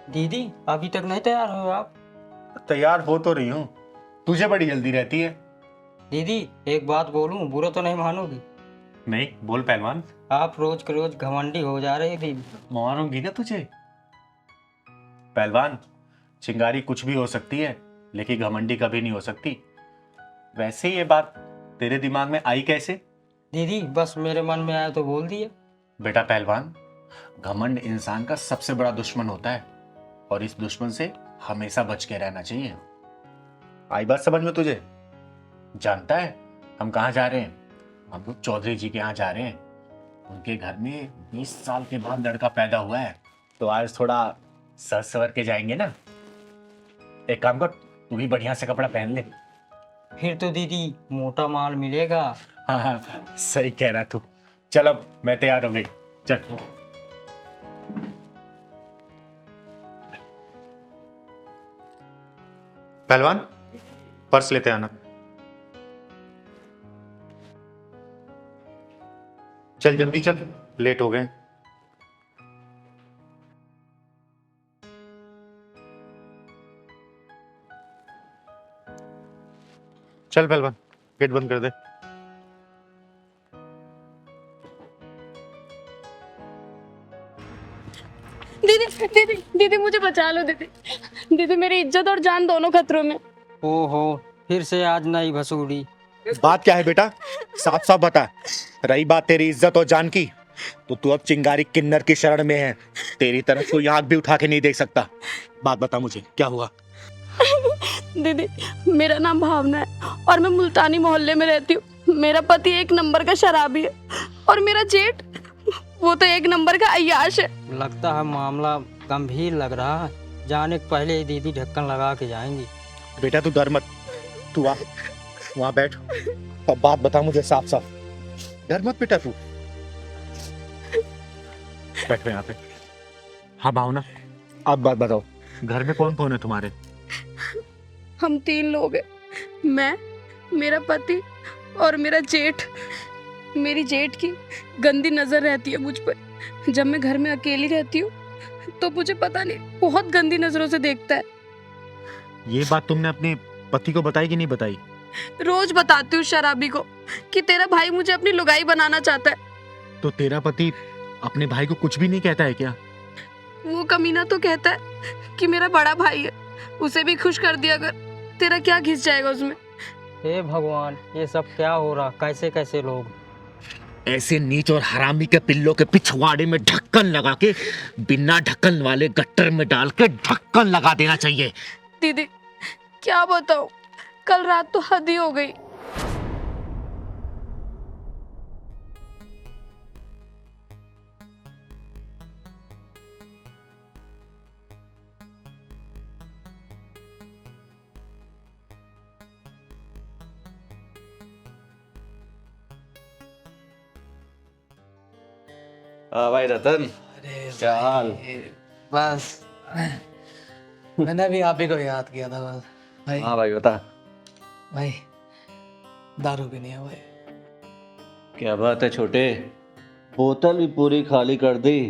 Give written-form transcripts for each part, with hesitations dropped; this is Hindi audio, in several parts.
दीदी अभी तक नहीं तैयार हो आप? तैयार हो तो रही हूँ, तुझे बड़ी जल्दी रहती है। दीदी एक बात बोलूं, बुरा तो नहीं मानोगी? नहीं, बोल पहलवान। आप रोज के रोज घमंडी हो जा रहे दीदी। मारूंगी ना तुझे। पहलवान, चिंगारी कुछ भी हो सकती है, लेकिन घमंडी कभी नहीं हो सकती। वैसे ये बात तेरे दिमाग में आई कैसे? दीदी बस मेरे मन में आया तो बोल दिया। बेटा पहलवान, घमंड इंसान का सबसे बड़ा दुश्मन होता है और इस दुश्मन से हमेशा बच के रहना चाहिए। आई बात समझ में तुझे? जानता है हम कहाँ जा रहे हैं? हम लोग चौधरी जी के यहाँ जा रहे हैं। उनके घर में 20 साल के बाद लड़का पैदा हुआ है, तो आज थोड़ा सर सवर के जाएंगे ना। एक काम कर, तू भी बढ़िया से कपड़ा पहन ले। फिर तो दीदी मोटा माल मिलेगा। हाँ हाँ, सही कह रहा तू। चल अब मैं तैयार हो गई, चल। पहलवान, पर्स लेते आना। चल जल्दी चल, लेट हो गए। चल पहलवान, गेट बंद कर दे। दीदी दीदी दीदी मुझे बचा लो दीदी। दीदी मेरी इज्जत और जान दोनों खतरों में। ओहो, फिर से आज नई भसूड़ी। बात क्या है बेटा, साफ साफ बता। रही बात तेरी इज्जत और जान की, तो तू अब चिंगारी किन्नर की शरण में है। तेरी तरफ कोई आंख भी उठा के नहीं देख सकता। बात बता मुझे, क्या हुआ? दीदी मेरा नाम भावना है और मैं मुल्तानी मोहल्ले में रहती हूँ। मेरा पति एक नंबर का शराबी है और मेरा जेठ वो तो एक नंबर का अय्याश है। लगता है मामला गंभीर लग रहा है। जाने के पहले ही दीदी ढक्कन लगा के जाएंगी। बेटा तू डर मत, तू आ वहां बैठ। अब बात बता मुझे साफ साफ, डर मत बेटा तू। बैठ यहाँ पे। हाँ भावना, अब बात बताओ, घर में कौन कौन है तुम्हारे? हम 3 लोग हैं, मैं, मेरा पति और मेरा जेठ। मेरी जेठ की गंदी नजर रहती है मुझ पर। जब मैं घर में अकेली रहती हूँ तो मुझे पता नहीं बहुत गंदी नजरों से देखता है। ये बात तुमने अपने पति को बताई कि नहीं बताई? रोज बताती हूँ शराबी को कि तेरा भाई मुझे अपनी लुगाई बनाना चाहता है। तो तेरा पति अपने भाई को कुछ भी नहीं कहता है क्या? वो कमीना तो कहता है कि मेरा बड़ा भाई है, उसे भी खुश कर दिया अगर, तेरा क्या घिस जाएगा उसमें। हे भगवान, ये सब क्या हो रहा? कैसे कैसे लोग। ऐसे नीच और हरामी के पिल्लों के पिछवाड़े में ढक्कन लगा के बिना ढक्कन वाले गट्टर में डाल के ढक्कन लगा देना चाहिए। दीदी क्या बताऊं, कल रात तो हद ही हो गई। हाँ भाई रतन, अरे क्या हाल? बस मैंने भी आप ही को याद किया था बस। भाई हाँ भाई बता। भाई दारू भी नहीं है भाई। क्या बात है छोटे, बोतल भी पूरी खाली कर दी,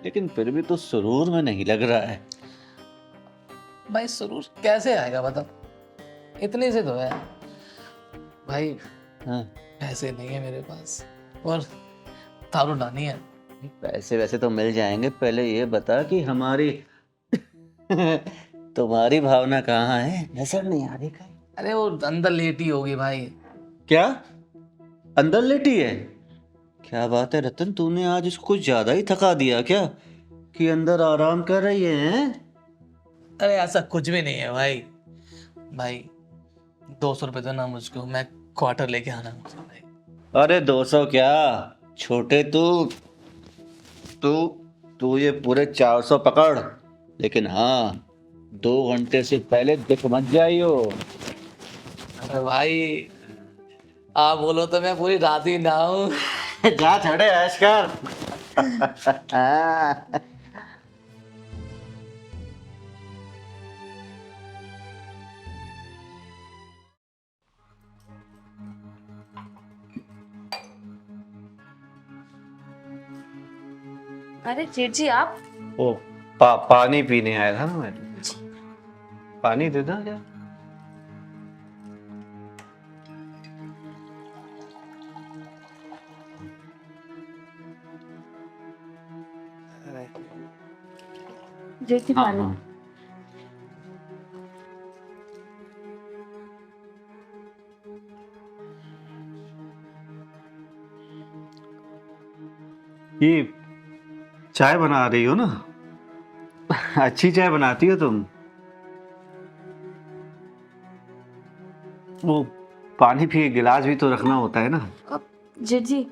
लेकिन फिर भी तो सुरूर में नहीं लग रहा है। भाई सुरूर कैसे आएगा बता, इतने से तो है भाई। हाँ, पैसे नहीं है मेरे पास और दारू लानी है। पैसे वैसे तो मिल जाएंगे, पहले ये बता कि हमारी तुम्हारी भावना कहाँ है? नजर नहीं आ रही कहीं। अरे वो अंदर लेटी होगी भाई। क्या अंदर लेटी है? क्या बात है रतन, तूने आज इसको कुछ ज्यादा ही थका दिया क्या कि अंदर आराम कर रही है? अरे ऐसा कुछ भी नहीं है भाई। भाई 200 रुपये दो ना मुझको, मैं क्वार्टर लेके आना मुझे भाई। अरे 200 क्या छोटे, तू तू तू ये पूरे 400 पकड़, लेकिन हाँ 2 घंटे से पहले दिख मत जाइयो। अरे भाई आप बोलो तो मैं पूरी रात ही ना हूँ। जा छड़े ऐश कर। अरे जेठ जी आप। ओ पानी पीने आया था ना मैं। पानी दे दो क्या? जैसे हाँ, पानी। हाँ। ये चाय बना रही हो ना? अच्छी चाय बनाती हो तुम। वो पानी भी, गिलास भी तो रखना होता है ना। अब जेठ जी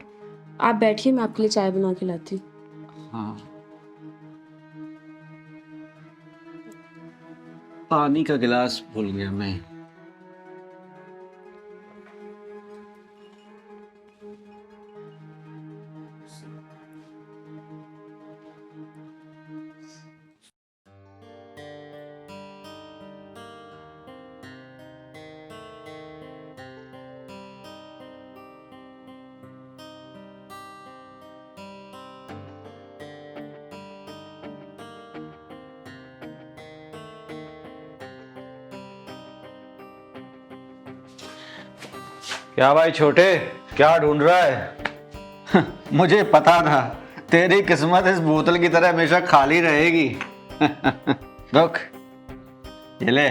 आप बैठिए, मैं आपके लिए चाय बना के लाती हूँ। हाँ, पानी का गिलास भूल गया मैं। क्या भाई छोटे, क्या ढूंढ रहा है? मुझे पता था तेरी किस्मत इस बोतल की तरह हमेशा खाली रहेगी। रुक, ये ले,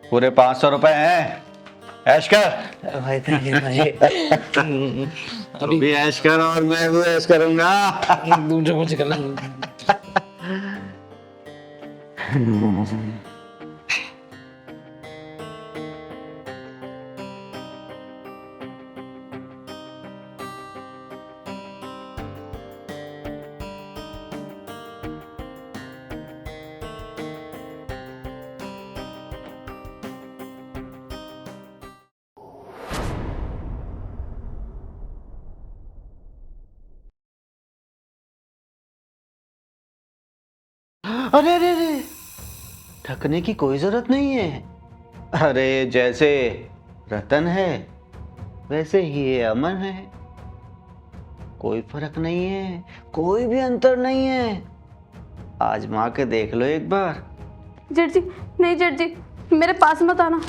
पूरे 500 रुपए हैं, ऐश कर। भाई थैंक यू भाई। तू भी ऐश कर और मैं भी ऐश करूंगा। दूसरे मुझे करना। अरे अरे अरे, ढकने की कोई जरूरत नहीं है। अरे जैसे रतन है वैसे ही ये अमन है, कोई फर्क नहीं है, कोई भी अंतर नहीं है। आजमा के देख लो एक बार। जेठ जी नहीं, जेठ जी मेरे पास मत आना।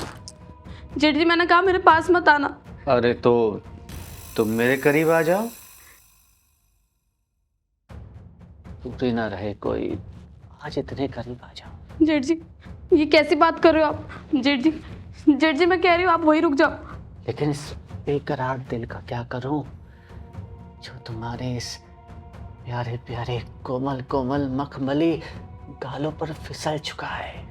जेठ जी मैंने कहा मेरे पास मत आना। अरे तो तुम मेरे करीब आ जाओ, दूरी ना रहे कोई, आज इतने करीब आ जाओ। जेठ जी ये कैसी बात कर रहे हो आप? जेठ जी, जेठ जी मैं कह रही हूँ आप वहीं रुक जाओ। लेकिन इस बेकरार दिल का क्या करूं जो तुम्हारे इस प्यारे प्यारे कोमल कोमल मखमली गालों पर फिसल चुका है।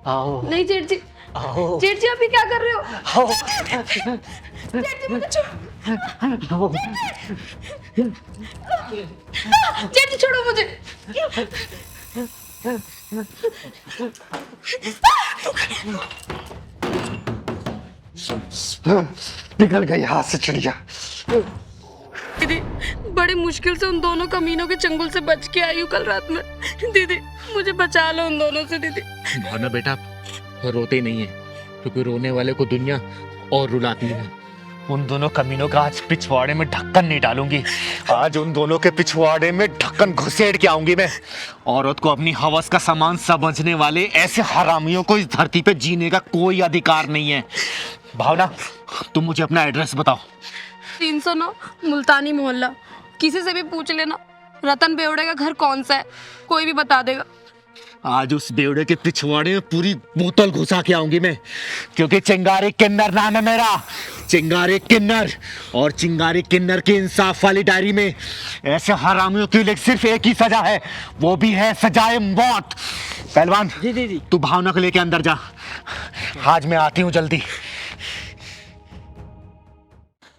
आओ नहीं जेठ जी, आओ जेठ जी आप ये क्या कर रहे हो? आओ जेठ जी मुझे आओ। जेठ जी छोड़ो मुझे। निकल गई हाथ से चिड़िया। दीदी बड़ी मुश्किल से उन दोनों कमीनों के चंगुल से बच के आई हूँ कल रात में। दीदी मुझे बचा लो उन दोनों से। दीदी भावना बेटा रोते नहीं है, क्योंकि रोने वाले को दुनिया और रुलाती है। उन दोनों कमीनों का आज पिछवाड़े में ढक्कन नहीं डालूंगी, आज उन दोनों के पिछवाड़े में ढक्कन घुसेड़ के आऊंगी मैं। औरत को अपनी हवस का सामान समझने वाले ऐसे हरामियों को इस धरती पे जीने का कोई अधिकार नहीं है। भावना तुम मुझे अपना एड्रेस बताओ। 309 मुल्तानी मोहल्ला, किसी से भी पूछ लेना रतन बेवड़े का घर कौन सा है, कोई भी बता देगा। आज उस बेवड़े के पिछवाड़े में पूरी बोतल घुसा के आऊंगी मैं, क्योंकि चिंगारी किन्नर नाम है मेरा, चिंगारी किन्नर। और चिंगारी किन्नर की इंसाफ वाली डायरी में ऐसे हरामियों के लिए सिर्फ एक ही सजा है, वो भी है सजाए मौत। पहलवान जी तू भावना को लेके अंदर जा, आज मैं आती हूँ जल्दी।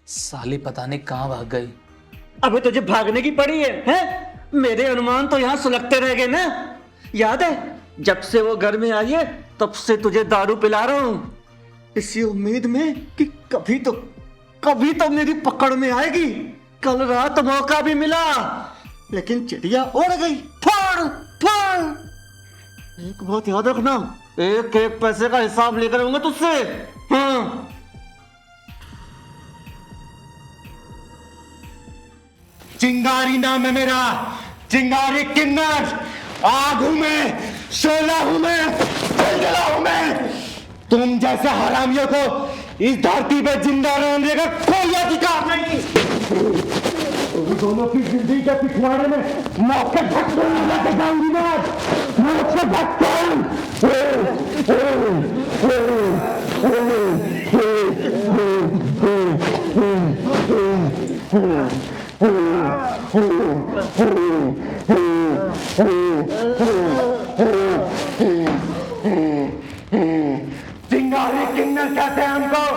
साली पता नहीं कहाँ भाग गई। अबे तुझे भागने की पड़ी है, हैं? मेरे अनुमान तो यहाँ सुलगते रह गए ना। याद है जब से वो घर में आई है तब से तुझे दारू पिला रहा हूँ, इसी उम्मीद में कि कभी तो मेरी पकड़ में आएगी। कल रात मौका भी मिला लेकिन चिड़िया उड़ गई। फाड़ फाड़। एक बात याद रखना, एक एक पैसे का हिसाब लेकर आऊंगा तुझसे। हाँ चिंगारी नाम है मेरा, चिंगारी किन्नर, आग हूं मैं, शोला हूं मैं, जलजला हूं मैं। तुम जैसे हरामियों को इस धरती पे जिंदा रहने का कोई अधिकार नहीं। तुम दोनों की जिंदगी के पिछवाड़े में मौत के धक्के लेके जाऊंगी मैं, मौत के चिंगारी किन्नर कहते हैं हमको।